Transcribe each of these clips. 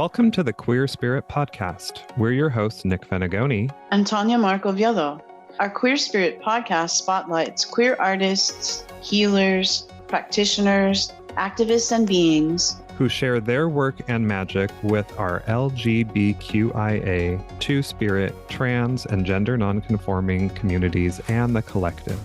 Welcome to the Queer Spirit Podcast. We're your hosts, Nick Venegoni and Tanya Markoviedo. Our Queer Spirit podcast spotlights queer artists, healers, practitioners, activists, and beings who share their work and magic with our LGBTQIA, two-spirit, trans, and gender nonconforming communities and the collective.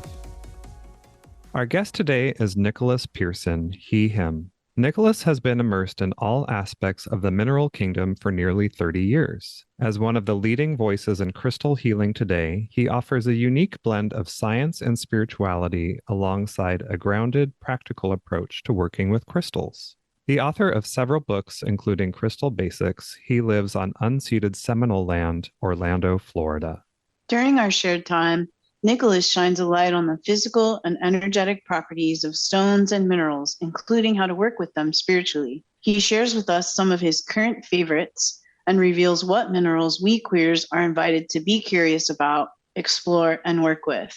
Our guest today is Nicholas Pearson, he, him. Nicholas has been immersed in all aspects of the mineral kingdom for nearly 30 years. As one of the leading voices in crystal healing today, he offers a unique blend of science and spirituality alongside a grounded, practical approach to working with crystals. The author of several books, including Crystal Basics, he lives on unceded Seminole land, Orlando, Florida. During our shared time, Nicholas shines a light on the physical and energetic properties of stones and minerals, including how to work with them spiritually. He shares with us some of his current favorites and reveals what minerals we queers are invited to be curious about, explore, and work with.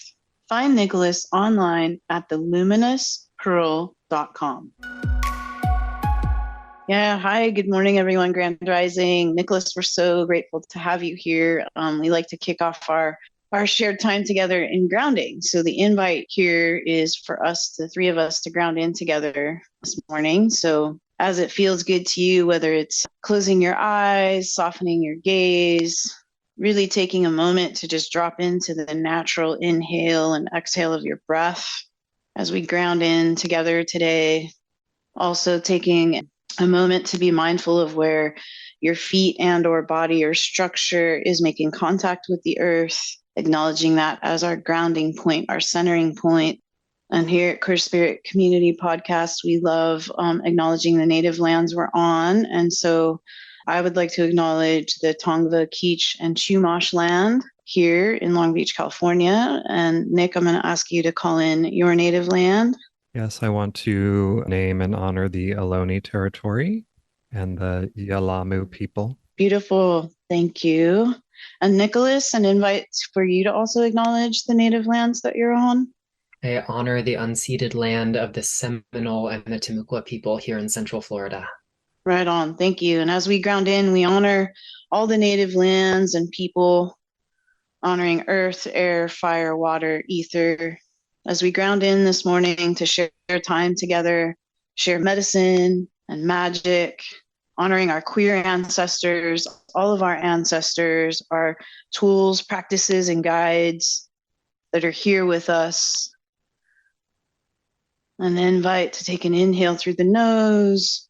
Find Nicholas online at theluminouspearl.com. Yeah, hi, good morning, everyone. Grand Rising. Nicholas, we're so grateful to have you here. We like to kick off our shared time together in grounding. So the invite here is for us, the three of us, to ground in together this morning. So as it feels good to you, whether it's closing your eyes, softening your gaze, really taking a moment to just drop into the natural inhale and exhale of your breath as we ground in together today. Also taking a moment to be mindful of where your feet and or body or structure is making contact with the earth, acknowledging that as our grounding point, our centering point. And here at Queer Spirit Community Podcast, we love acknowledging the native lands we're on. And so I would like to acknowledge the Tongva, Keech, and Chumash land here in Long Beach, California. And Nick, I'm going to ask you to call in your native land. Yes, I want to name and honor the Ohlone territory and the Yalamu people. Beautiful. Thank you. And Nicholas, an invite for you to also acknowledge the native lands that you're on. I honor the unceded land of the Seminole and the Timucua people here in Central Florida. Right on. Thank you. And as we ground in, we honor all the native lands and people, honoring earth, air, fire, water, ether. As we ground in this morning to share time together, share medicine and magic, honoring our queer ancestors, all of our ancestors, our tools, practices, and guides that are here with us. An invite to take an inhale through the nose,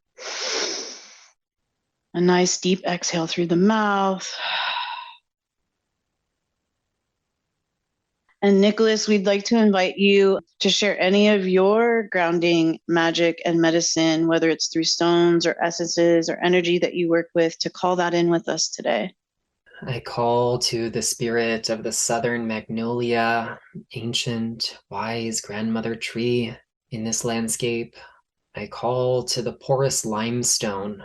a nice deep exhale through the mouth. And Nicholas, we'd like to invite you to share any of your grounding magic and medicine, whether it's through stones or essences or energy that you work with, to call that in with us today. I call to the spirit of the southern magnolia, ancient, wise grandmother tree in this landscape. I call to the porous limestone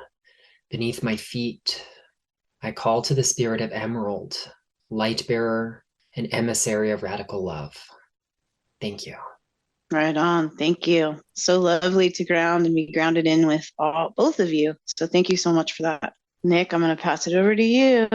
beneath my feet. I call to the spirit of emerald, light bearer, an emissary of radical love. Thank you. Right on. Thank you. So lovely to ground and be grounded in with both of you. So thank you so much for that. Nick, I'm going to pass it over to you.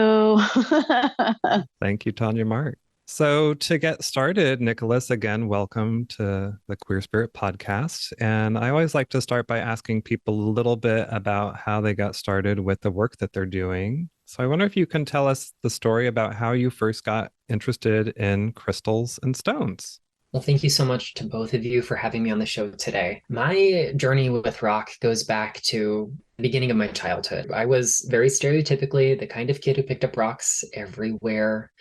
Thank you, Tanya Mark. So to get started, Nicholas, again, welcome to the Queer Spirit Podcast. And I always like to start by asking people a little bit about how they got started with the work that they're doing. So I wonder if you can tell us the story about how you first got interested in crystals and stones. Well, thank you so much to both of you for having me on the show today. My journey with rock goes back to the beginning of my childhood. I was very stereotypically the kind of kid who picked up rocks everywhere.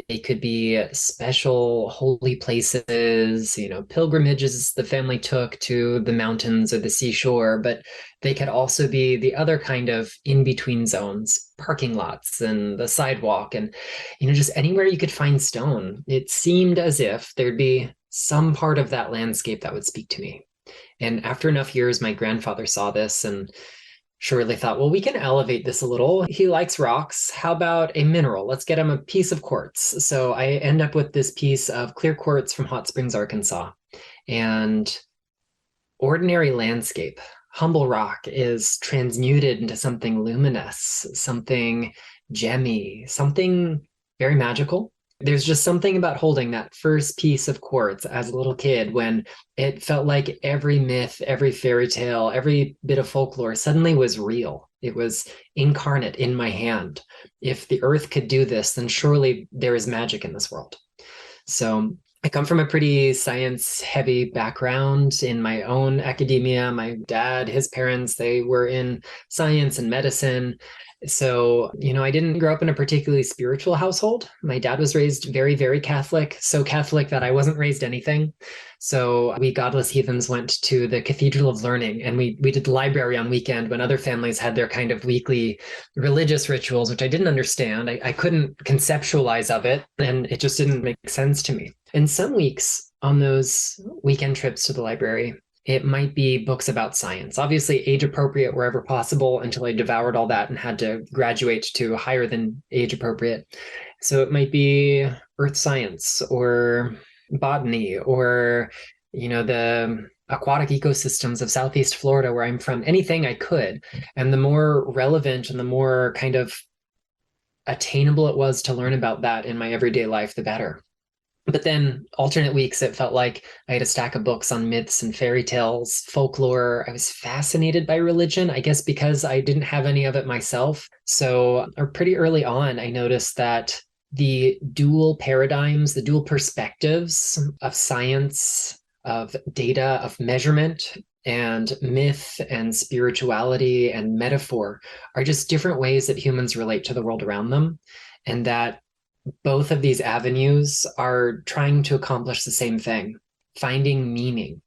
They could be special holy places, pilgrimages the family took to the mountains or the seashore, but they could also be the other kind of in-between zones, parking lots and the sidewalk and, just anywhere you could find stone. It seemed as if there'd be some part of that landscape that would speak to me. And after enough years, my grandfather saw this and surely thought, well, we can elevate this a little. He likes rocks. How about a mineral? Let's get him a piece of quartz. So I end up with this piece of clear quartz from Hot Springs, Arkansas. And ordinary landscape, humble rock is transmuted into something luminous, something gemmy, something very magical. There's just something about holding that first piece of quartz as a little kid when it felt like every myth, every fairy tale, every bit of folklore suddenly was real. It was incarnate in my hand. If the earth could do this, then surely there is magic in this world. So I come from a pretty science heavy background in my own academia. My dad, his parents, they were in science and medicine. So, I didn't grow up in a particularly spiritual household. My dad was raised very, very Catholic, so Catholic that I wasn't raised anything. So we godless heathens went to the Cathedral of Learning, and we did the library on weekend when other families had their kind of weekly religious rituals, which I didn't understand. I couldn't conceptualize of it, and it just didn't make sense to me. And some weeks on those weekend trips to the library, it might be books about science, obviously age appropriate wherever possible until I devoured all that and had to graduate to higher than age appropriate. So it might be earth science or botany or, the aquatic ecosystems of Southeast Florida where I'm from, anything I could. And the more relevant and the more kind of attainable it was to learn about that in my everyday life, the better. But then alternate weeks, it felt like I had a stack of books on myths and fairy tales, folklore. I was fascinated by religion, I guess because I didn't have any of it myself. So pretty early on, I noticed that the dual paradigms, the dual perspectives of science, of data, of measurement, and myth and spirituality and metaphor are just different ways that humans relate to the world around them. And that both of these avenues are trying to accomplish the same thing, finding meaning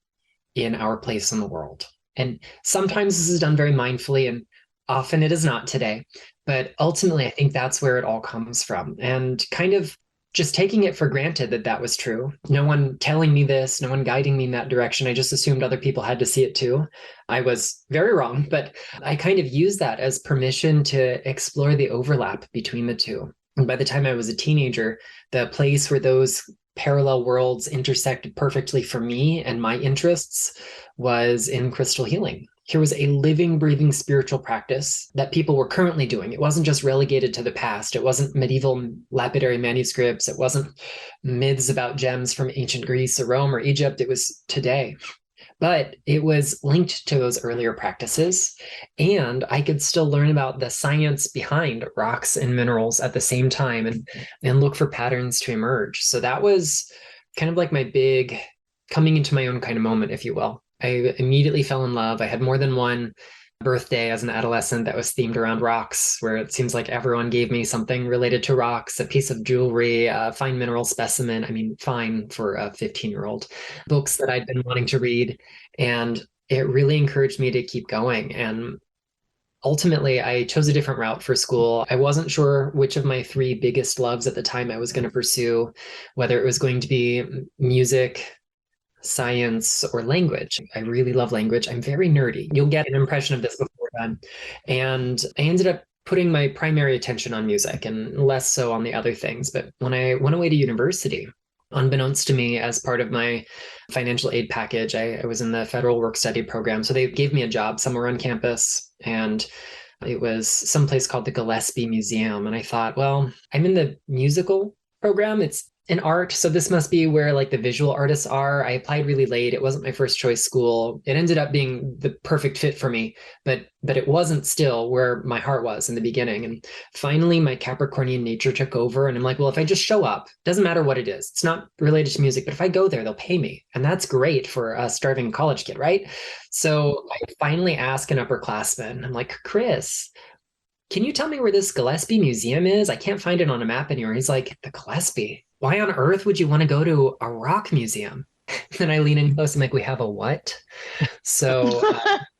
in our place in the world. And sometimes this is done very mindfully, and often it is not today. But ultimately, I think that's where it all comes from. And kind of just taking it for granted that that was true. No one telling me this, no one guiding me in that direction. I just assumed other people had to see it too. I was very wrong, but I kind of used that as permission to explore the overlap between the two. And by the time I was a teenager, the place where those parallel worlds intersected perfectly for me and my interests was in crystal healing. Here was a living, breathing spiritual practice that people were currently doing. It wasn't just relegated to the past. It wasn't medieval lapidary manuscripts. It wasn't myths about gems from ancient Greece or Rome or Egypt. It was today. But it was linked to those earlier practices, and I could still learn about the science behind rocks and minerals at the same time and look for patterns to emerge. So that was kind of like my big coming into my own kind of moment, if you will. I immediately fell in love. I had more than one birthday as an adolescent that was themed around rocks, where it seems like everyone gave me something related to rocks, a piece of jewelry, a fine mineral specimen. I mean, fine for a 15-year-old. Books that I'd been wanting to read. And it really encouraged me to keep going. And ultimately, I chose a different route for school. I wasn't sure which of my three biggest loves at the time I was going to pursue, whether it was going to be music, science, or language. I really love language. I'm very nerdy. You'll get an impression of this before we're done. And I ended up putting my primary attention on music and less so on the other things. But when I went away to university, unbeknownst to me, as part of my financial aid package, I was in the federal work study program. So they gave me a job somewhere on campus, and it was someplace called the Gillespie Museum. And I thought, well, I'm in the musical program. It's in art, so this must be where like the visual artists are. I applied really late. It wasn't my first choice school. It ended up being the perfect fit for me, but it wasn't still where my heart was in the beginning. And finally, my Capricornian nature took over, and I'm like, well, if I just show up, doesn't matter what it is. It's not related to music, but if I go there, they'll pay me, and that's great for a starving college kid, right? So I finally asked an upperclassman. I'm like, Chris, can you tell me where this Gillespie Museum is? I can't find it on a map anywhere. He's like, the Gillespie? Why on earth would you want to go to a rock museum? Then I lean in close. I'm like, we have a what? So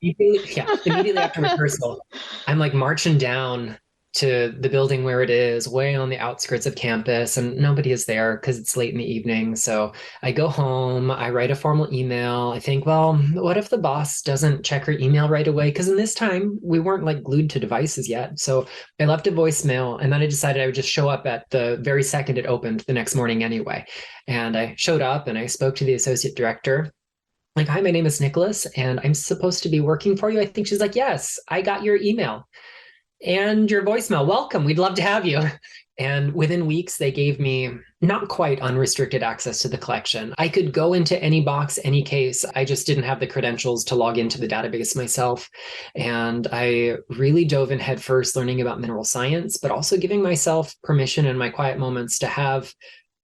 immediately after rehearsal, I'm like marching down to the building where it is, way on the outskirts of campus, and nobody is there because it's late in the evening. So I go home, I write a formal email. I think, well, what if the boss doesn't check her email right away? Because in this time, we weren't like glued to devices yet. So I left a voicemail, and then I decided I would just show up at the very second it opened the next morning anyway. And I showed up and I spoke to the associate director. like, hi, my name is Nicholas, and I'm supposed to be working for you. I think she's like, yes, I got your email and your voicemail. Welcome. We'd love to have you. And within weeks, they gave me not quite unrestricted access to the collection. I could go into any box, any case. I just didn't have the credentials to log into the database myself. And I really dove in headfirst learning about mineral science, but also giving myself permission in my quiet moments to have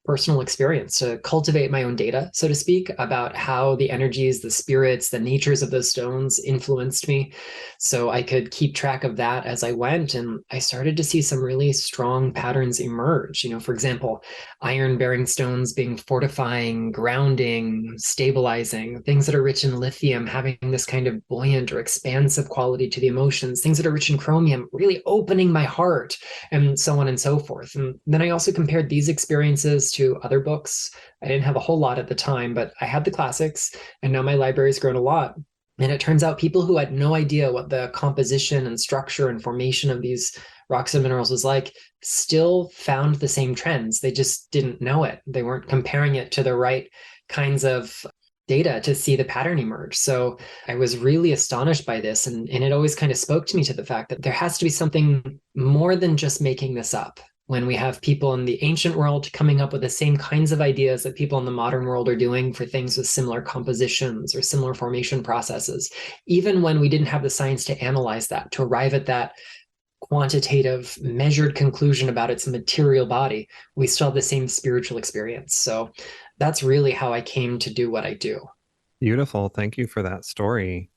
personal experience, to cultivate my own data, so to speak, about how the energies, the spirits, the natures of those stones influenced me. So I could keep track of that as I went. And I started to see some really strong patterns emerge. For example, iron bearing stones being fortifying, grounding, stabilizing, things that are rich in lithium having this kind of buoyant or expansive quality to the emotions, things that are rich in chromium really opening my heart, and so on and so forth. And then I also compared these experiences to other books. I didn't have a whole lot at the time, but I had the classics, and now my library's grown a lot. And it turns out people who had no idea what the composition and structure and formation of these rocks and minerals was like still found the same trends. They just didn't know it. They weren't comparing it to the right kinds of data to see the pattern emerge. So I was really astonished by this. And it always kind of spoke to me to the fact that there has to be something more than just making this up. When we have people in the ancient world coming up with the same kinds of ideas that people in the modern world are doing for things with similar compositions or similar formation processes, even when we didn't have the science to analyze that, to arrive at that quantitative, measured conclusion about its material body, we still have the same spiritual experience. So that's really how I came to do what I do. Beautiful. Thank you for that story.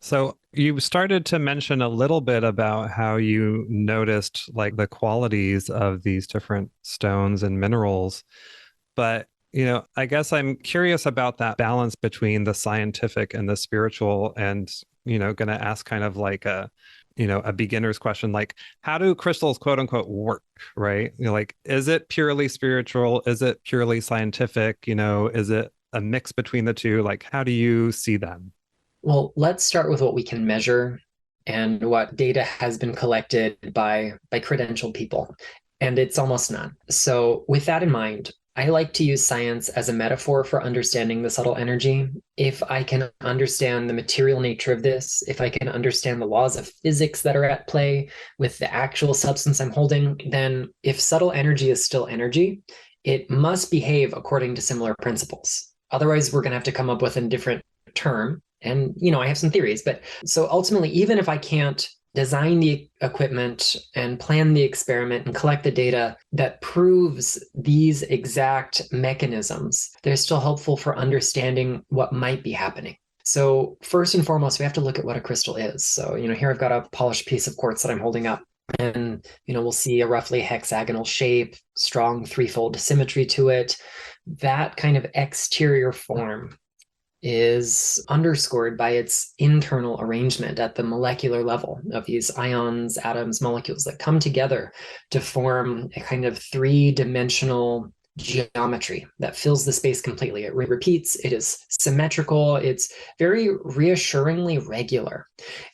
So you started to mention a little bit about how you noticed like the qualities of these different stones and minerals, but I guess I'm curious about that balance between the scientific and the spiritual, and going to ask kind of like a beginner's question, like how do crystals quote unquote work, right? Like, is it purely spiritual? Is it purely scientific? Is it a mix between the two? Like, how do you see them? Well, let's start with what we can measure and what data has been collected by credentialed people. And it's almost none. So with that in mind, I like to use science as a metaphor for understanding the subtle energy. If I can understand the material nature of this, if I can understand the laws of physics that are at play with the actual substance I'm holding, then if subtle energy is still energy, it must behave according to similar principles. Otherwise, we're going to have to come up with a different term. And, I have some theories, but so ultimately, even if I can't design the equipment and plan the experiment and collect the data that proves these exact mechanisms, they're still helpful for understanding what might be happening. So first and foremost, we have to look at what a crystal is. So, here I've got a polished piece of quartz that I'm holding up. And, we'll see a roughly hexagonal shape, strong threefold symmetry to it. That kind of exterior form is underscored by its internal arrangement at the molecular level of these ions, atoms, molecules that come together to form a kind of three-dimensional geometry that fills the space completely. It repeats, it is symmetrical, it's very reassuringly regular.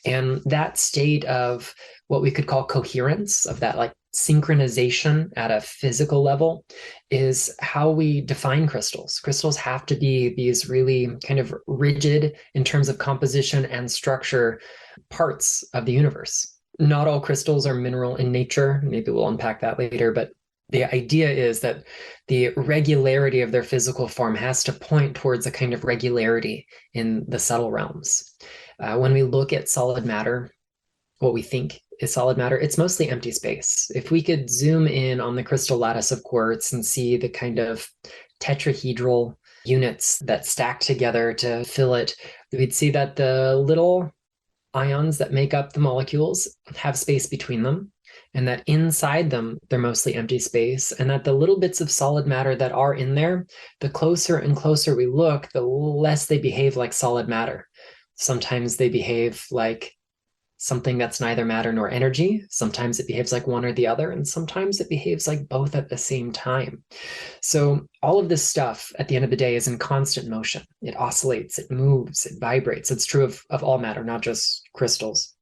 And that state of what we could call coherence, of that like synchronization at a physical level, is how we define crystals. Crystals have to be these really kind of rigid in terms of composition and structure parts of the universe. Not all crystals are mineral in nature. Maybe we'll unpack that later, but the idea is that the regularity of their physical form has to point towards a kind of regularity in the subtle realms. When we look at solid matter, what we think is solid matter, it's mostly empty space. If we could zoom in on the crystal lattice of quartz and see the kind of tetrahedral units that stack together to fill it, we'd see that the little ions that make up the molecules have space between them, and that inside them, they're mostly empty space, and that the little bits of solid matter that are in there, the closer and closer we look, the less they behave like solid matter. Sometimes they behave like something that's neither matter nor energy. Sometimes it behaves like one or the other, and sometimes it behaves like both at the same time. So all of this stuff at the end of the day is in constant motion. It oscillates, it moves, it vibrates. It's true of all matter, not just crystals.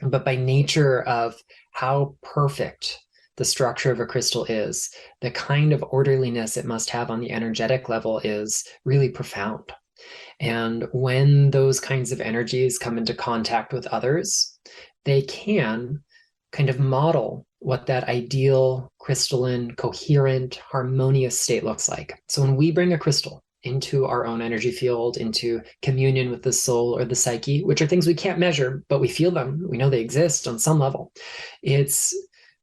But by nature of how perfect the structure of a crystal is, the kind of orderliness it must have on the energetic level is really profound. And when those kinds of energies come into contact with others, they can kind of model what that ideal crystalline, coherent, harmonious state looks like. So when we bring a crystal into our own energy field, into communion with the soul or the psyche, which are things we can't measure, but we feel them, we know they exist on some level, it's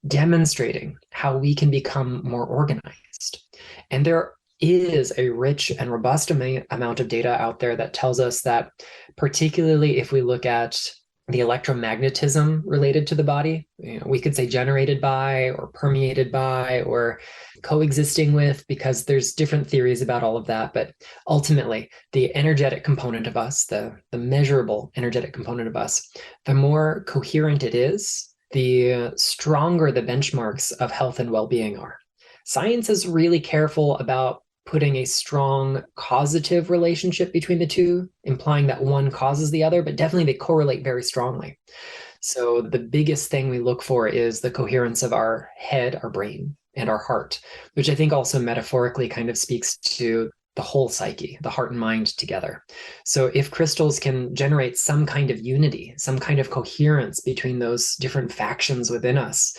demonstrating how we can become more organized. And there is a rich and robust amount of data out there that tells us that, particularly if we look at the electromagnetism related to the body, we could say generated by or permeated by or coexisting with, because there's different theories about all of that. But ultimately, the energetic component of us, the measurable energetic component of us, the more coherent it is, the stronger the benchmarks of health and well-being are. Science is really careful about putting a strong causative relationship between the two, implying that one causes the other, but definitely they correlate very strongly. So the biggest thing we look for is the coherence of our head, our brain, and our heart, which I think also metaphorically kind of speaks to the whole psyche, the heart and mind together. So if crystals can generate some kind of unity, some kind of coherence between those different factions within us,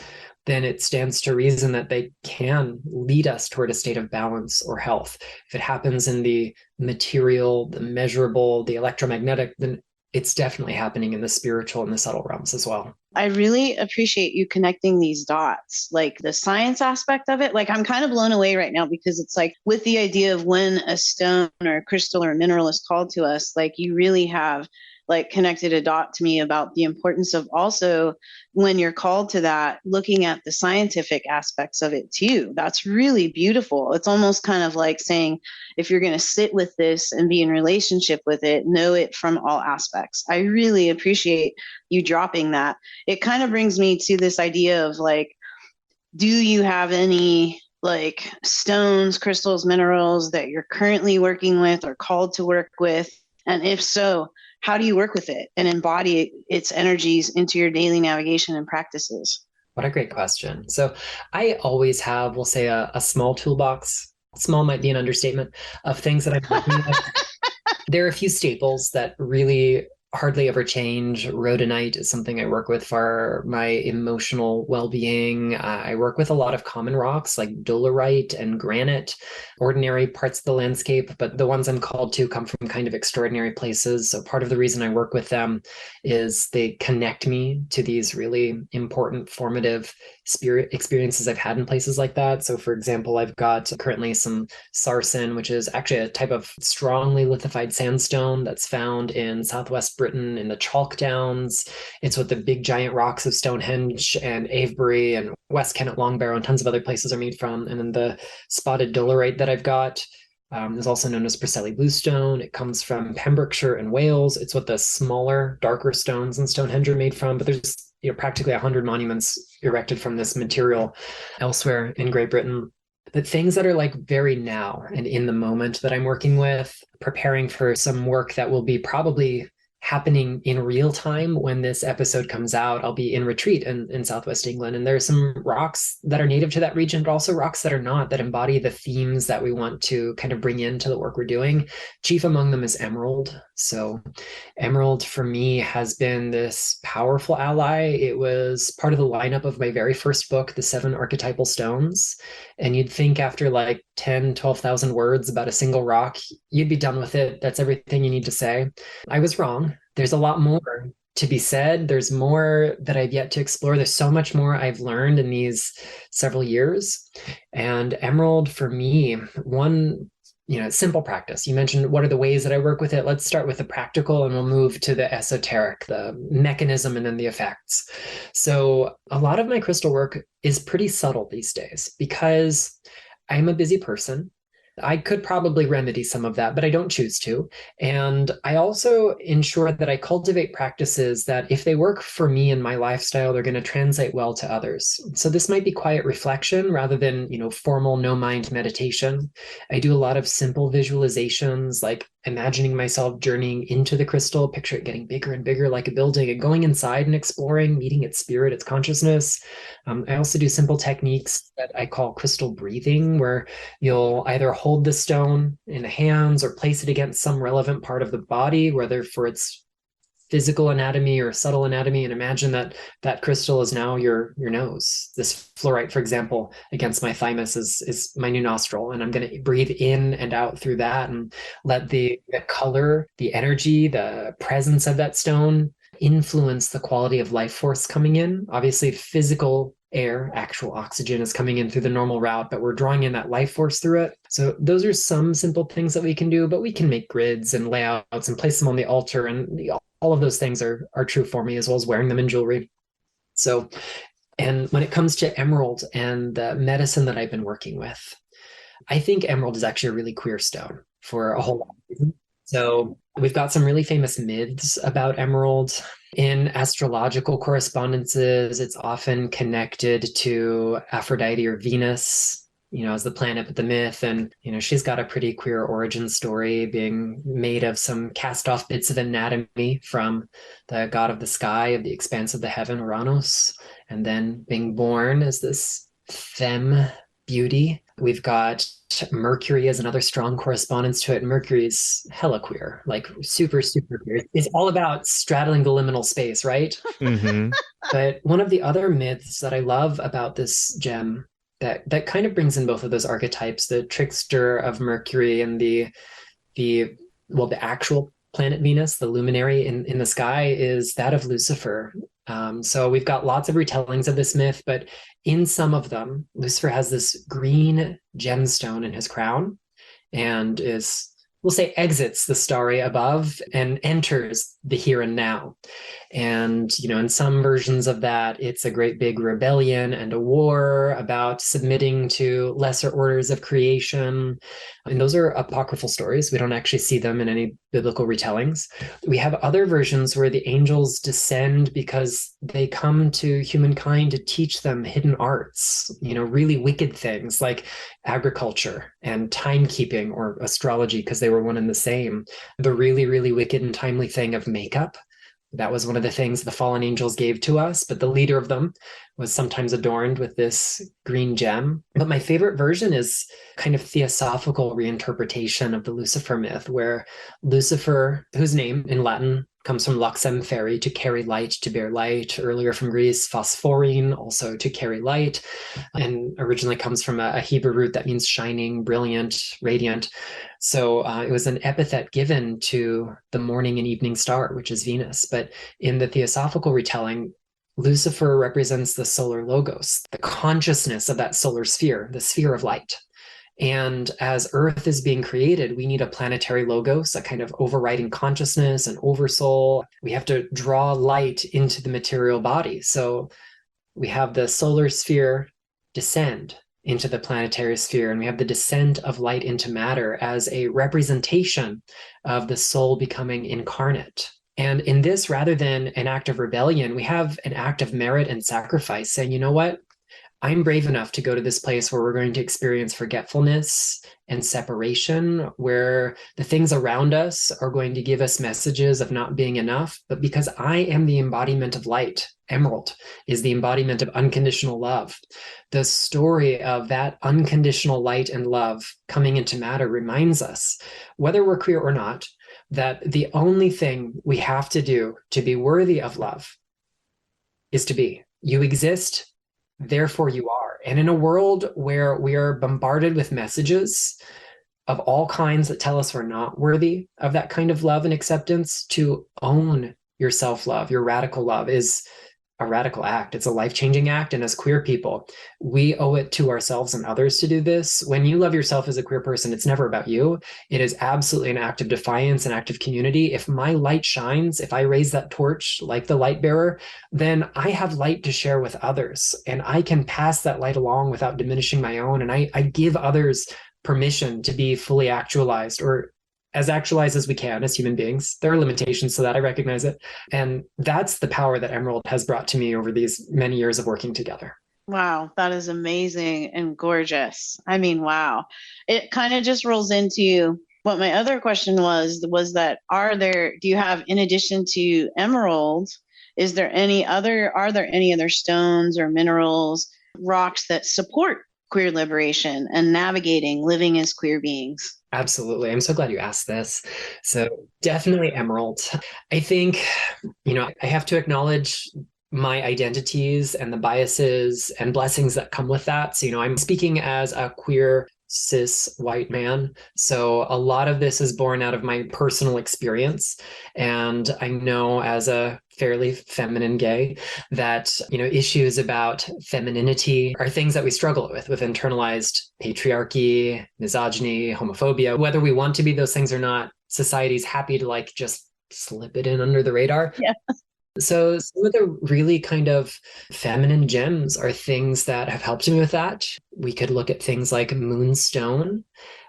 then it stands to reason that they can lead us toward a state of balance or health. If it happens in the material, the measurable, the electromagnetic, then it's definitely happening in the spiritual and the subtle realms as well. I really appreciate you connecting these dots, like the science aspect of it. Like, I'm kind of blown away right now, because it's like, with the idea of when a stone or a crystal or a mineral is called to us, like, you really have like connected a dot to me about the importance of also, when you're called to that, looking at the scientific aspects of it too. That's really beautiful. It's almost kind of like saying, if you're going to sit with this and be in relationship with it, know it from all aspects. I really appreciate you dropping that. It kind of brings me to this idea of like, do you have any like stones, crystals, minerals that you're currently working with or called to work with? And if so, how do you work with it and embody its energies into your daily navigation and practices? What a great question. So I always have, we'll say, a small toolbox. Small might be an understatement, of things that I'm working with. There are a few staples that really hardly ever change. Rhodonite is something I work with for my emotional well-being. I work with a lot of common rocks like dolerite and granite, ordinary parts of the landscape, but the ones I'm called to come from kind of extraordinary places. So part of the reason I work with them is they connect me to these really important, formative spirit experiences I've had in places like that. So for example, I've got currently some sarsen, which is actually a type of strongly lithified sandstone that's found in Southwest Britain in the Chalk Downs. It's what the big giant rocks of Stonehenge and Avebury and West Kennet Longbarrow and tons of other places are made from. And then the spotted dolerite that I've got is also known as Preseli bluestone. It comes from Pembrokeshire and Wales. It's what the smaller, darker stones in Stonehenge are made from. But there's practically 100 monuments erected from this material elsewhere in Great Britain. But things that are like very now and in the moment that I'm working with, preparing for some work that will be probably happening in real time when this episode comes out. I'll be in retreat in Southwest England, and there are some rocks that are native to that region, but also rocks that are not, that embody the themes that we want to kind of bring into the work we're doing. Chief among them is emerald. So emerald for me has been this powerful ally. It was part of the lineup of my very first book, The 7 Archetypal Stones. And you'd think after like 10, 12,000 words about a single rock, you'd be done with it. That's everything you need to say. I was wrong. There's a lot more to be said. There's more that I've yet to explore. There's so much more I've learned in these several years. And emerald for me, one, simple practice. You mentioned what are the ways that I work with it. Let's start with the practical and we'll move to the esoteric, the mechanism, and then the effects. So a lot of my crystal work is pretty subtle these days because I'm a busy person. I could probably remedy some of that, but I don't choose to. And I also ensure that I cultivate practices that if they work for me and my lifestyle, they're going to translate well to others. So this might be quiet reflection rather than, formal no mind meditation. I do a lot of simple visualizations, like imagining myself journeying into the crystal, picture it getting bigger and bigger like a building, and going inside and exploring, meeting its spirit, its consciousness. I also do simple techniques that I call crystal breathing, where you'll either hold the stone in the hands or place it against some relevant part of the body, whether for its physical anatomy or subtle anatomy, and imagine that that crystal is now your nose. This fluorite, for example, against my thymus is my new nostril, and I'm going to breathe in and out through that and let the color, the energy, the presence of that stone influence the quality of life force coming in. Obviously, physical air, actual oxygen is coming in through the normal route, but we're drawing in that life force through it. So those are some simple things that we can do, but we can make grids and layouts and place them on the altar, and all of those things are true for me, as well as wearing them in jewelry. So, and when it comes to emerald and the medicine that I've been working with, I think emerald is actually a really queer stone for a whole lot of reasons. So we've got some really famous myths about emerald. In astrological correspondences, it's often connected to Aphrodite or Venus, as the planet, but the myth. And, she's got a pretty queer origin story, being made of some cast off bits of anatomy from the god of the sky, of the expanse of the heaven, Uranus, and then being born as this femme beauty. We've got Mercury as another strong correspondence to it. Mercury's hella queer, like super, super queer. It's all about straddling the liminal space, right? Mm-hmm. But one of the other myths that I love about this gem that kind of brings in both of those archetypes, the trickster of Mercury and the actual planet Venus, the luminary in the sky, is that of Lucifer. So we've got lots of retellings of this myth, but in some of them, Lucifer has this green gemstone in his crown and we'll say, exits the starry above and enters the here and now. And, in some versions of that, it's a great big rebellion and a war about submitting to lesser orders of creation. And those are apocryphal stories. We don't actually see them in any biblical retellings. We have other versions where the angels descend because they come to humankind to teach them hidden arts, really wicked things like agriculture and timekeeping or astrology, because they were one and the same. The really, really wicked and timely thing of makeup. That was one of the things the fallen angels gave to us, but the leader of them was sometimes adorned with this green gem. But my favorite version is kind of theosophical reinterpretation of the Lucifer myth, where Lucifer, whose name in Latin comes from luxem ferri, to carry light, to bear light, earlier from Greece, phosphorine, also to carry light, and originally comes from a Hebrew root that means shining, brilliant, radiant. So it was an epithet given to the morning and evening star, which is Venus. But in the theosophical retelling, Lucifer represents the solar logos, the consciousness of that solar sphere, the sphere of light. And as Earth is being created, we need a planetary logos, a kind of overriding consciousness, an oversoul. We have to draw light into the material body. So we have the solar sphere descend into the planetary sphere, and we have the descent of light into matter as a representation of the soul becoming incarnate. And in this, rather than an act of rebellion, we have an act of merit and sacrifice, saying, you know what? I'm brave enough to go to this place where we're going to experience forgetfulness and separation, where the things around us are going to give us messages of not being enough. But because I am the embodiment of light, emerald is the embodiment of unconditional love. The story of that unconditional light and love coming into matter reminds us, whether we're queer or not, that the only thing we have to do to be worthy of love is to be. You exist, therefore you are. And in a world where we are bombarded with messages of all kinds that tell us we're not worthy of that kind of love and acceptance, to own your self-love, your radical love, is a radical act. It's a life-changing act. And as queer people, we owe it to ourselves and others to do this. When you love yourself as a queer person, it's never about you. It is absolutely an act of defiance, an act of community. If my light shines, if I raise that torch like the light bearer, then I have light to share with others. And I can pass that light along without diminishing my own. And I give others permission to be fully actualized, or as actualized as we can as human beings. There are limitations to that. I recognize it. And that's the power that Emerald has brought to me over these many years of working together. Wow, that is amazing and gorgeous. I mean, wow. It kind of just rolls into What my other question was that do you have, in addition to emerald, are there any other stones or minerals, rocks that support queer liberation and navigating living as queer beings? Absolutely. I'm so glad you asked this. So definitely emerald. I think, I have to acknowledge my identities and the biases and blessings that come with that. So, I'm speaking as a queer cis white man. So a lot of this is born out of my personal experience. And I know as a fairly feminine gay that, issues about femininity are things that we struggle with internalized patriarchy, misogyny, homophobia. Whether we want to be those things or not, society's happy to just slip it in under the radar. Yeah. So some of the really kind of feminine gems are things that have helped me with that. We could look at things like moonstone,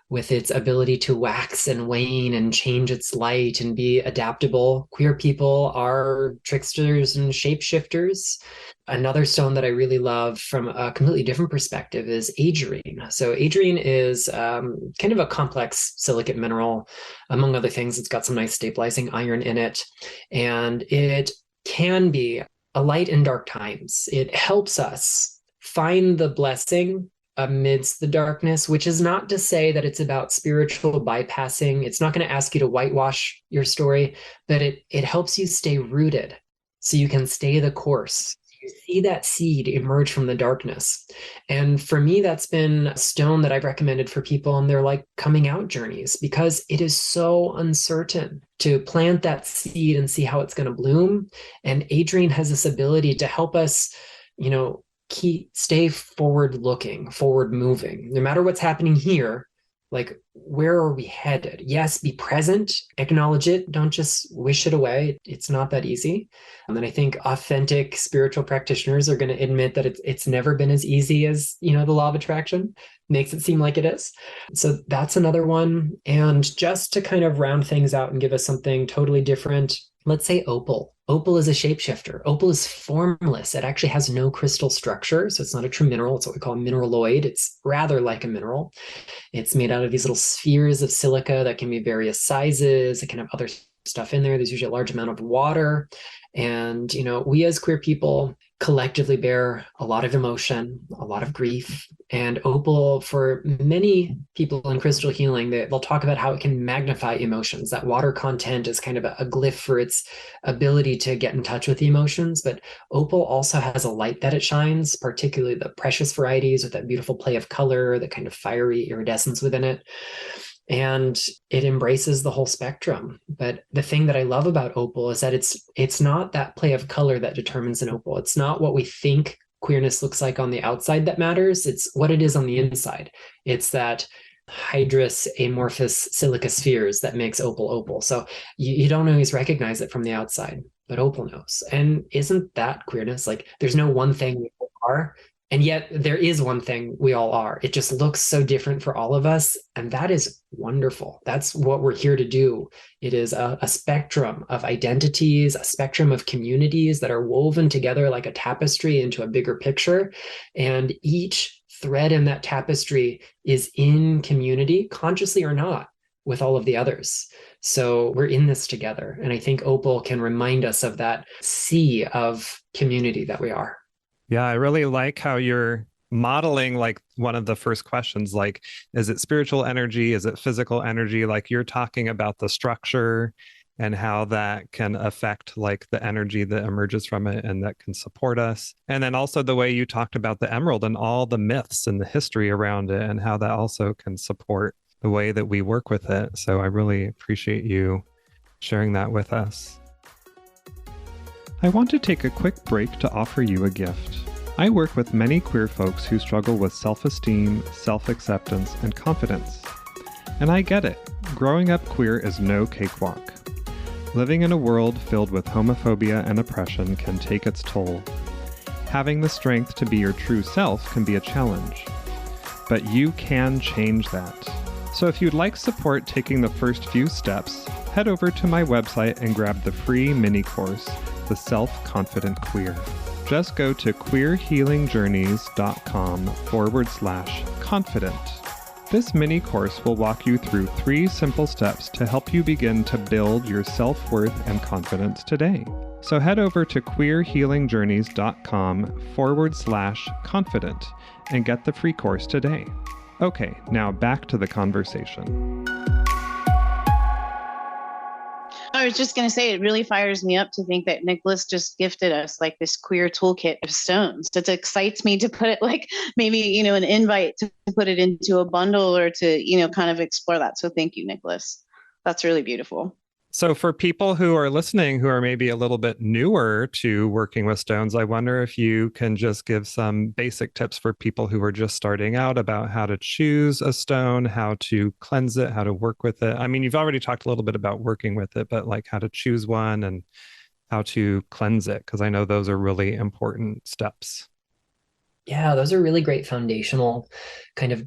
with its ability to wax and wane and change its light and be adaptable. Queer people are tricksters and shapeshifters. Another stone that I really love from a completely different perspective is aegirine. So aegirine is kind of a complex silicate mineral. Among other things, it's got some nice stabilizing iron in it. And it can be a light in dark times. It helps us find the blessing amidst the darkness, which is not to say that it's about spiritual bypassing. It's not going to ask you to whitewash your story, but it helps you stay rooted so you can stay the course. You see that seed emerge from the darkness. And for me, that's been a stone that I've recommended for people on their coming out journeys, because it is so uncertain to plant that seed and see how it's going to bloom. And aegirine has this ability to help us, stay forward looking, forward moving, no matter what's happening here. Where are we headed? Yes, be present, acknowledge it. Don't just wish it away. It's not that easy. And then I think authentic spiritual practitioners are going to admit that it's never been as easy as, the law of attraction makes it seem like it is. So that's another one. And just to kind of round things out and give us something totally different, let's say opal. Opal is a shapeshifter. Opal is formless. It actually has no crystal structure. So it's not a true mineral. It's what we call a mineraloid. It's rather like a mineral. It's made out of these little spheres of silica that can be various sizes. It can have other stuff in there. There's usually a large amount of water. And, we as queer people collectively bear a lot of emotion, a lot of grief. And opal, for many people in crystal healing, they'll talk about how it can magnify emotions. That water content is kind of a glyph for its ability to get in touch with the emotions. But opal also has a light that it shines, particularly the precious varieties with that beautiful play of color, the kind of fiery iridescence within it. And it embraces the whole spectrum. But the thing that I love about opal is that it's not that play of color that determines an opal. It's not what we think queerness looks like on the outside that matters. It's what it is on the inside. It's that hydrous amorphous silica spheres that makes opal. So you don't always recognize it from the outside, but opal knows. And isn't that queerness? There's no one thing we are. And yet there is one thing we all are. It just looks so different for all of us. And that is wonderful. That's what we're here to do. It is a spectrum of identities, a spectrum of communities that are woven together like a tapestry into a bigger picture. And each thread in that tapestry is in community, consciously or not, with all of the others. So we're in this together. And I think opal can remind us of that sea of community that we are. Yeah, I really like how you're modeling one of the first questions, is it spiritual energy? Is it physical energy? You're talking about the structure and how that can affect the energy that emerges from it and that can support us. And then also the way you talked about the emerald and all the myths and the history around it and how that also can support the way that we work with it. So I really appreciate you sharing that with us. I want to take a quick break to offer you a gift. I work with many queer folks who struggle with self-esteem, self-acceptance, and confidence. And I get it. Growing up queer is no cakewalk. Living in a world filled with homophobia and oppression can take its toll. Having the strength to be your true self can be a challenge. But you can change that. So if you'd like support taking the first few steps, head over to my website and grab the free mini course, The Self-Confident Queer. Just go to queerhealingjourneys.com/confident. This mini course will walk you through 3 simple steps to help you begin to build your self-worth and confidence today. So head over to queerhealingjourneys.com/confident and get the free course today. Okay, now back to the conversation. I was just going to say, it really fires me up to think that Nicholas just gifted us like this queer toolkit of stones. It excites me to put it like maybe, an invite to put it into a bundle or to, kind of explore that. So thank you, Nicholas. That's really beautiful. So for people who are listening who are maybe a little bit newer to working with stones, I wonder if you can just give some basic tips for people who are just starting out about how to choose a stone, how to cleanse it, how to work with it. I mean, you've already talked a little bit about working with it, but like how to choose one and how to cleanse it, because I know those are really important steps. Yeah, those are really great foundational kind of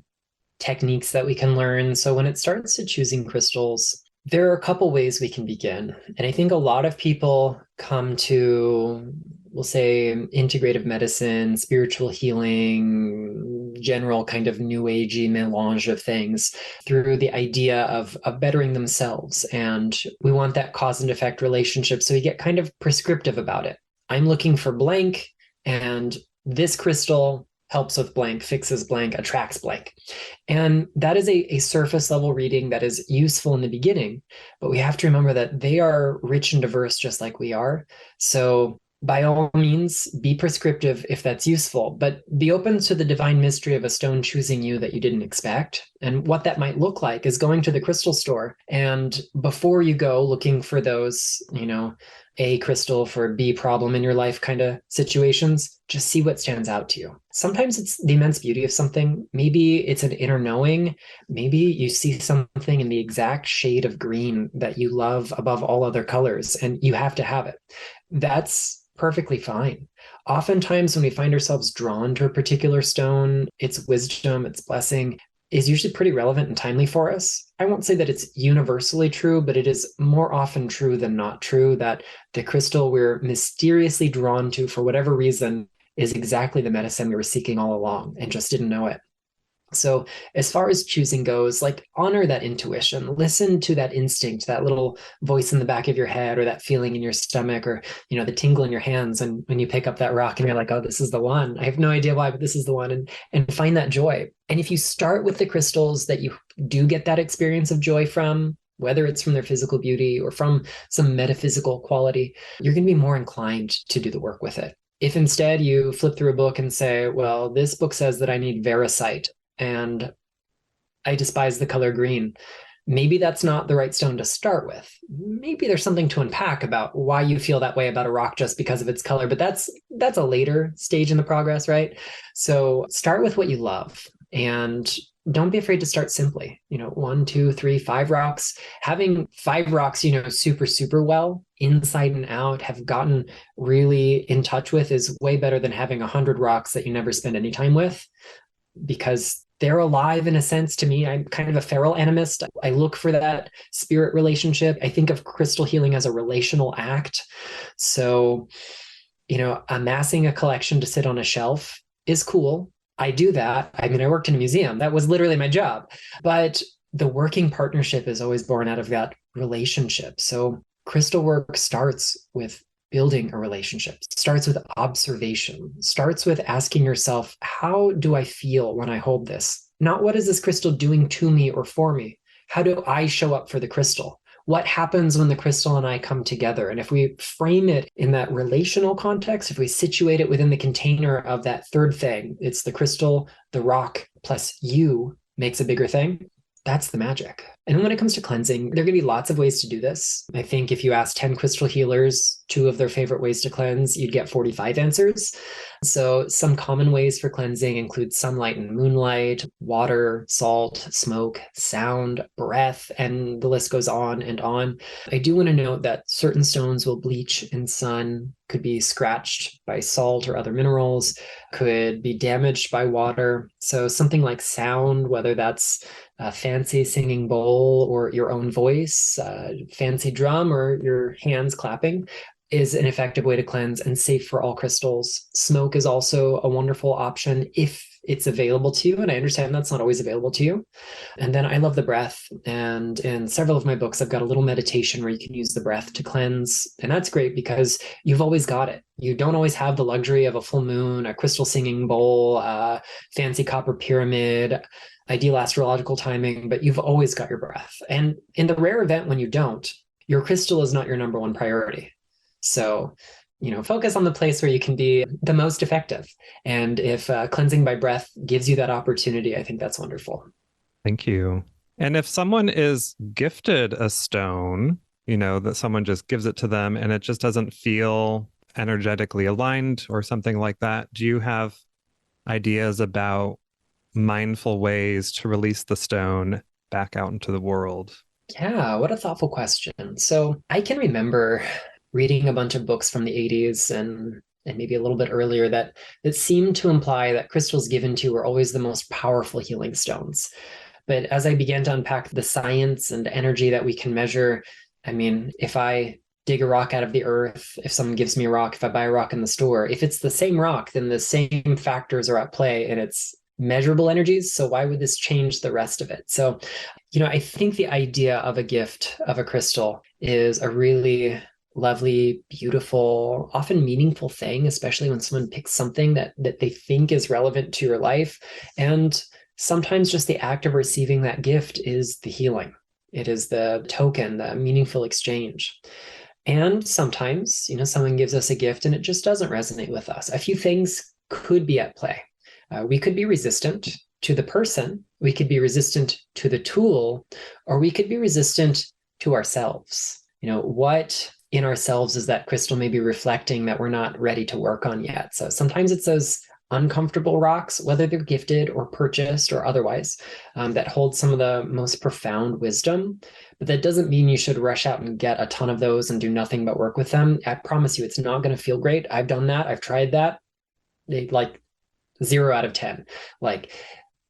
techniques that we can learn. So when it starts to choosing crystals, there are a couple ways we can begin. And I think a lot of people come to, we'll say, integrative medicine, spiritual healing, general kind of new agey melange of things through the idea of bettering themselves. And we want that cause and effect relationship. So we get kind of prescriptive about it. I'm looking for blank, and this crystal helps with blank, fixes blank, attracts blank. And that is a surface level reading that is useful in the beginning, but we have to remember that they are rich and diverse just like we are. So by all means, be prescriptive if that's useful, but be open to the divine mystery of a stone choosing you that you didn't expect. And what that might look like is going to the crystal store, and before you go looking for those, A crystal for B problem in your life kind of situations, just see what stands out to you. Sometimes it's the immense beauty of something. Maybe it's an inner knowing. Maybe you see something in the exact shade of green that you love above all other colors, and you have to have it. That's perfectly fine. Oftentimes when we find ourselves drawn to a particular stone, its wisdom, its blessing is usually pretty relevant and timely for us. I won't say that it's universally true, but it is more often true than not true that the crystal we're mysteriously drawn to for whatever reason is exactly the medicine we were seeking all along and just didn't know it. So as far as choosing goes, like, honor that intuition, listen to that instinct, that little voice in the back of your head, or that feeling in your stomach, or, the tingle in your hands. And when you pick up that rock and you're like, oh, this is the one. I have no idea why, but this is the one. And find that joy. And if you start with the crystals that you do get that experience of joy from, whether it's from their physical beauty or from some metaphysical quality, you're going to be more inclined to do the work with it. If instead you flip through a book and say, well, this book says that I need veracite, and I despise the color green, maybe that's not the right stone to start with. Maybe there's something to unpack about why you feel that way about a rock just because of its color, but that's a later stage in the progress, right? So start with what you love, and don't be afraid to start simply. 1, 2, 3, 5 rocks. Having 5 rocks, super, super well inside and out, have gotten really in touch with, is way better than having 100 rocks that you never spend any time with, because they're alive in a sense to me. I'm kind of a feral animist. I look for that spirit relationship. I think of crystal healing as a relational act. So, amassing a collection to sit on a shelf is cool. I do that. I mean, I worked in a museum. That was literally my job. But the working partnership is always born out of that relationship. So crystal work starts with building a relationship, starts with observation, starts with asking yourself, how do I feel when I hold this? Not what is this crystal doing to me or for me? How do I show up for the crystal? What happens when the crystal and I come together? And if we frame it in that relational context, if we situate it within the container of that third thing, it's the crystal, the rock, plus you makes a bigger thing. That's the magic. And when it comes to cleansing, there are going to be lots of ways to do this. I think if you ask 10 crystal healers 2 of their favorite ways to cleanse, you'd get 45 answers. So some common ways for cleansing include sunlight and moonlight, water, salt, smoke, sound, breath, and the list goes on and on. I do want to note that certain stones will bleach in sun, could be scratched by salt or other minerals, could be damaged by water. So something like sound, whether that's a fancy singing bowl or your own voice, fancy drum, or your hands clapping, is an effective way to cleanse and safe for all crystals. Smoke is also a wonderful option if it's available to you. And I understand that's not always available to you. And then I love the breath. And in several of my books, I've got a little meditation where you can use the breath to cleanse. And that's great because you've always got it. You don't always have the luxury of a full moon, a crystal singing bowl, a fancy copper pyramid, ideal astrological timing, but you've always got your breath. And in the rare event when you don't, your crystal is not your number one priority. So, focus on the place where you can be the most effective. And if cleansing by breath gives you that opportunity, I think that's wonderful. Thank you. And if someone is gifted a stone, that someone just gives it to them and it just doesn't feel energetically aligned or something like that, do you have ideas about mindful ways to release the stone back out into the world? Yeah, what a thoughtful question. So I can remember reading a bunch of books from the 80s and maybe a little bit earlier that seemed to imply that crystals given to were always the most powerful healing stones. But as I began to unpack the science and energy that we can measure, I mean, if I dig a rock out of the earth, if someone gives me a rock, if I buy a rock in the store, if it's the same rock, then the same factors are at play and it's measurable energies. So why would this change the rest of it? So, I think the idea of a gift of a crystal is a really lovely, beautiful, often meaningful thing, especially when someone picks something that they think is relevant to your life. And sometimes just the act of receiving that gift is the healing. It is the token, the meaningful exchange. And sometimes, someone gives us a gift and it just doesn't resonate with us. A few things could be at play. We could be resistant to the person, we could be resistant to the tool, or we could be resistant to ourselves. What in ourselves is that crystal maybe reflecting that we're not ready to work on yet? So sometimes it's those uncomfortable rocks, whether they're gifted or purchased or otherwise, that hold some of the most profound wisdom. But that doesn't mean you should rush out and get a ton of those and do nothing but work with them. I promise you, it's not going to feel great. I've done that. I've tried that. They 0 out of 10.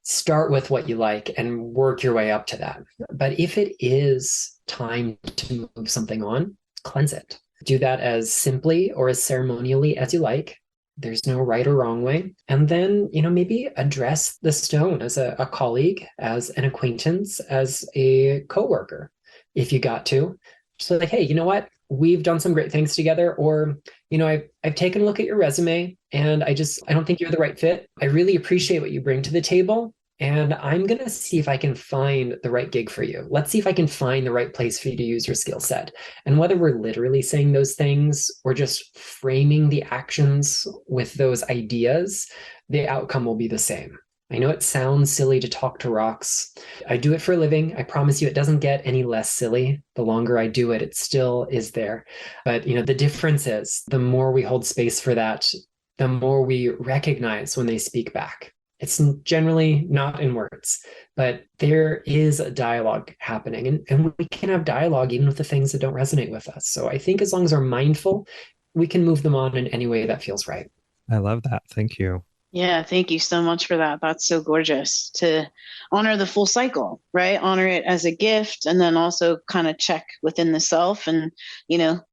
Start with what you like and work your way up to that. But if it is time to move something on, cleanse it. Do that as simply or as ceremonially as you like. There's no right or wrong way. And then, maybe address the stone as a colleague, as an acquaintance, as a coworker, if you got to. So hey, you know what? We've done some great things together, or, I've taken a look at your resume and I don't think you're the right fit. I really appreciate what you bring to the table. And I'm going to see if I can find the right gig for you. Let's see if I can find the right place for you to use your skill set. And whether we're literally saying those things or just framing the actions with those ideas, the outcome will be the same. I know it sounds silly to talk to rocks. I do it for a living. I promise you it doesn't get any less silly. The longer I do it, it still is there. But, the difference is the more we hold space for that, the more we recognize when they speak back. It's generally not in words, but there is a dialogue happening, and we can have dialogue even with the things that don't resonate with us. So I think as long as we're mindful, we can move them on in any way that feels right. I love that. Thank you. Yeah, thank you so much for that. That's so gorgeous to honor the full cycle, right? Honor it as a gift and then also kind of check within the self and,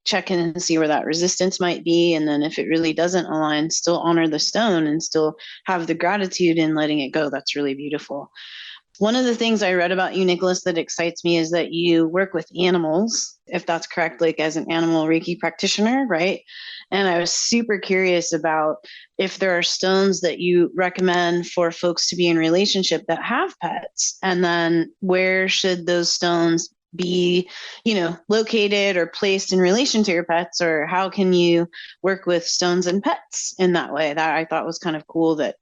check in and see where that resistance might be. And then if it really doesn't align, still honor the stone and still have the gratitude in letting it go. That's really beautiful. One of the things I read about you, Nicholas, that excites me is that you work with animals, if that's correct, as an animal Reiki practitioner, right? And I was super curious about if there are stones that you recommend for folks to be in relationship that have pets, and then where should those stones be, located or placed in relation to your pets, or how can you work with stones and pets in that way? That I thought was kind of cool that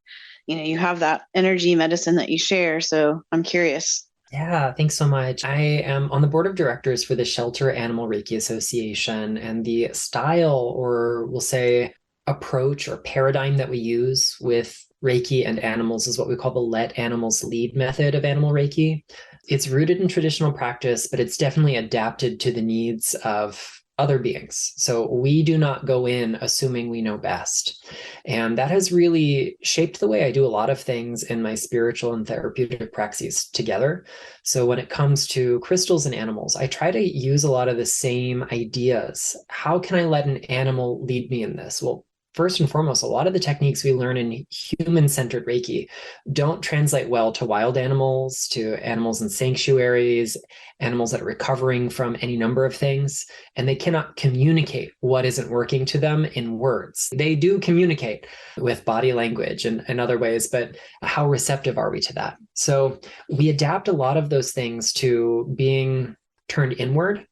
you have that energy medicine that you share. So I'm curious. Yeah, thanks so much. I am on the board of directors for the Shelter Animal Reiki Association, and the style, or we'll say approach or paradigm that we use with Reiki and animals is what we call the Let Animals Lead method of animal Reiki. It's rooted in traditional practice, but it's definitely adapted to the needs of other beings. So we do not go in assuming we know best. And that has really shaped the way I do a lot of things in my spiritual and therapeutic praxis together. So when it comes to crystals and animals, I try to use a lot of the same ideas. How can I let an animal lead me in this? Well, first and foremost, a lot of the techniques we learn in human-centered Reiki don't translate well to wild animals, to animals in sanctuaries, animals that are recovering from any number of things, and they cannot communicate what isn't working to them in words. They do communicate with body language and other ways, but how receptive are we to that? So we adapt a lot of those things to being turned inward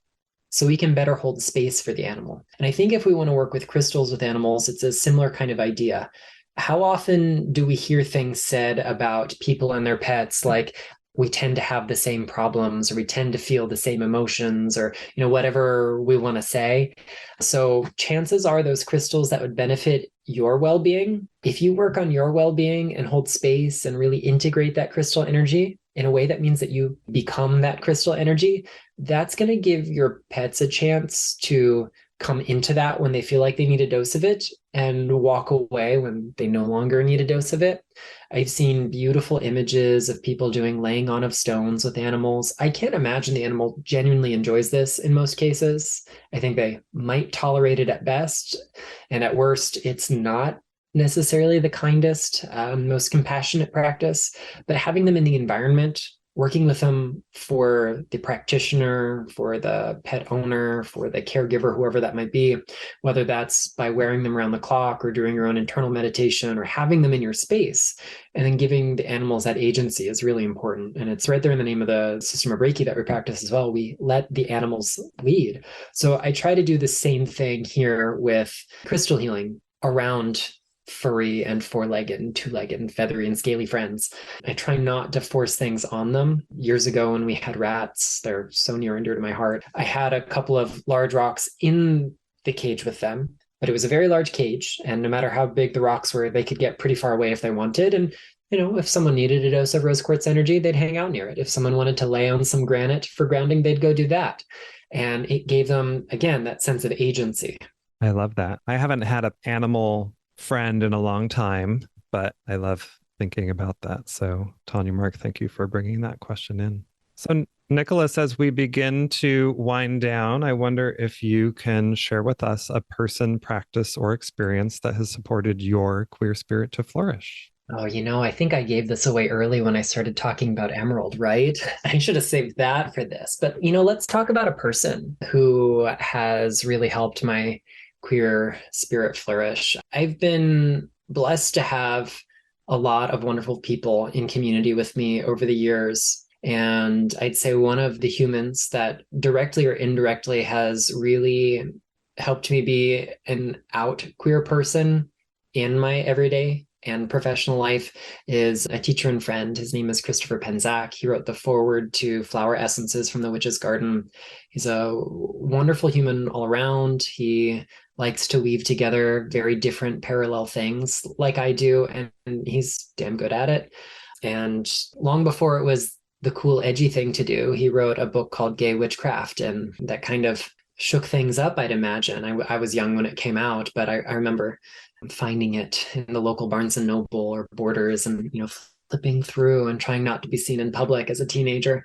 so we can better hold space for the animal. And I think if we want to work with crystals with animals, it's a similar kind of idea. How often do we hear things said about people and their pets, like we tend to have the same problems, or we tend to feel the same emotions, or whatever we want to say? So chances are those crystals that would benefit your well-being, if you work on your well-being and hold space and really integrate that crystal energy in a way that means that you become that crystal energy, that's going to give your pets a chance to come into that when they feel like they need a dose of it and walk away when they no longer need a dose of it. I've seen beautiful images of people doing laying on of stones with animals. I can't imagine the animal genuinely enjoys this in most cases. I think they might tolerate it at best, and at worst, it's not necessarily the kindest, most compassionate practice. But having them in the environment, working with them for the practitioner, for the pet owner, for the caregiver, whoever that might be, whether that's by wearing them around the clock or doing your own internal meditation or having them in your space, and then giving the animals that agency is really important. And it's right there in the name of the system of Reiki that we practice as well. We let the animals lead. So I try to do the same thing here with crystal healing around furry and four-legged and two-legged and feathery and scaly friends. I try not to force things on them. Years ago when we had rats, they're so near and dear to my heart, I had a couple of large rocks in the cage with them, but it was a very large cage, and no matter how big the rocks were, they could get pretty far away if they wanted. And if someone needed a dose of rose quartz energy, they'd hang out near it. If someone wanted to lay on some granite for grounding, they'd go do that. And it gave them, again, that sense of agency. I love that. I haven't had an animal friend in a long time, but I love thinking about that. So, Tanya Mark, thank you for bringing that question in. So, Nicholas, as we begin to wind down, I wonder if you can share with us a person, practice, or experience that has supported your queer spirit to flourish. Oh, I think I gave this away early when I started talking about emerald, right? I should have saved that for this. But, let's talk about a person who has really helped my queer spirit flourish. I've been blessed to have a lot of wonderful people in community with me over the years. And I'd say one of the humans that directly or indirectly has really helped me be an out queer person in my everyday and professional life is a teacher and friend. His name is Christopher Penzac. He wrote the foreword to Flower Essences from the Witch's Garden. He's a wonderful human all around. He likes to weave together very different parallel things like I do, and he's damn good at it. And long before it was the cool, edgy thing to do, he wrote a book called Gay Witchcraft, and that kind of shook things up, I'd imagine. I was young when it came out, but I remember finding it in the local Barnes and Noble or Borders and, flipping through and trying not to be seen in public as a teenager.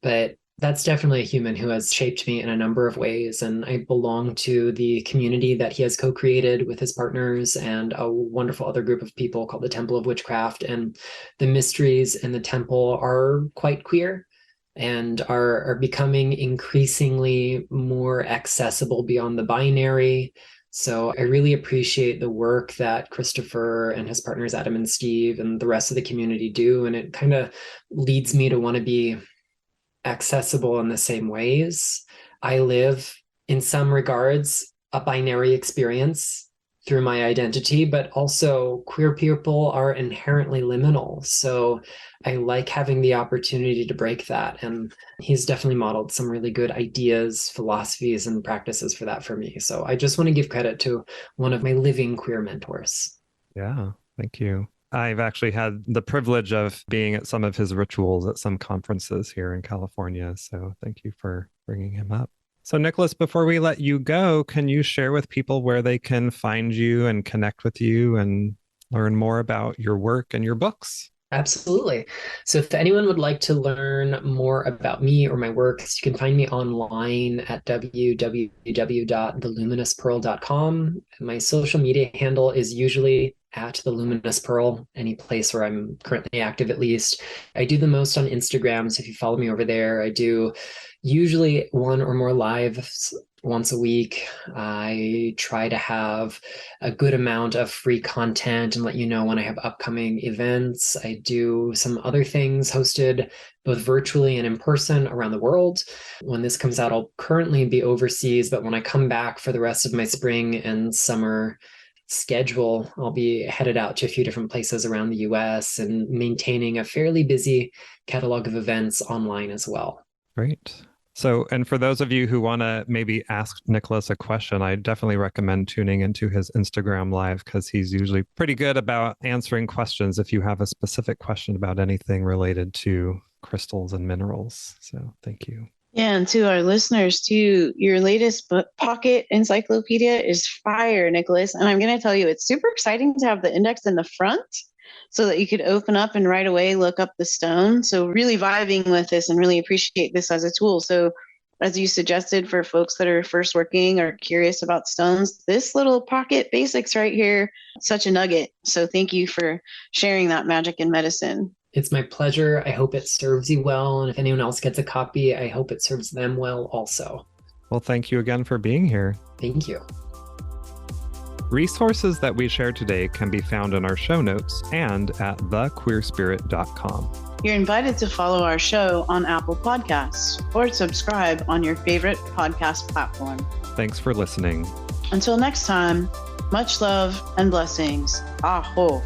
But that's definitely a human who has shaped me in a number of ways. And I belong to the community that he has co-created with his partners and a wonderful other group of people called the Temple of Witchcraft. And the mysteries in the temple are quite queer and are becoming increasingly more accessible beyond the binary. So I really appreciate the work that Christopher and his partners, Adam and Steve, and the rest of the community do. And it kind of leads me to want to be accessible in the same ways. I live, in some regards, a binary experience through my identity, but also queer people are inherently liminal. So I like having the opportunity to break that. And he's definitely modeled some really good ideas, philosophies, and practices for that for me. So I just want to give credit to one of my living queer mentors. Yeah, thank you. I've actually had the privilege of being at some of his rituals at some conferences here in California. So thank you for bringing him up. So Nicholas, before we let you go, can you share with people where they can find you and connect with you and learn more about your work and your books? Absolutely. So if anyone would like to learn more about me or my works, you can find me online at www.theluminouspearl.com. My social media handle is usually at the Luminous Pearl, any place where I'm currently active at least. I do the most on Instagram, so if you follow me over there, I do usually one or more lives once a week. I try to have a good amount of free content and let you know when I have upcoming events. I do some other things hosted both virtually and in person around the world. When this comes out, I'll currently be overseas, but when I come back for the rest of my spring and summer schedule, I'll be headed out to a few different places around the US and maintaining a fairly busy catalog of events online as well. Great. So, and for those of you who want to maybe ask Nicholas a question, I definitely recommend tuning into his Instagram live because he's usually pretty good about answering questions if you have a specific question about anything related to crystals and minerals. So thank you. Yeah, and to our listeners too, your latest book, pocket encyclopedia is fire, Nicholas. And I'm going to tell you, it's super exciting to have the index in the front so that you could open up and right away look up the stone. So really vibing with this and really appreciate this as a tool. So as you suggested, for folks that are first working or curious about stones, this little pocket basics right here, such a nugget. So thank you for sharing that magic in medicine. It's my pleasure. I hope it serves you well. And if anyone else gets a copy, I hope it serves them well also. Well, thank you again for being here. Thank you. Resources that we shared today can be found in our show notes and at thequeerspirit.com. You're invited to follow our show on Apple Podcasts or subscribe on your favorite podcast platform. Thanks for listening. Until next time, much love and blessings. Aho.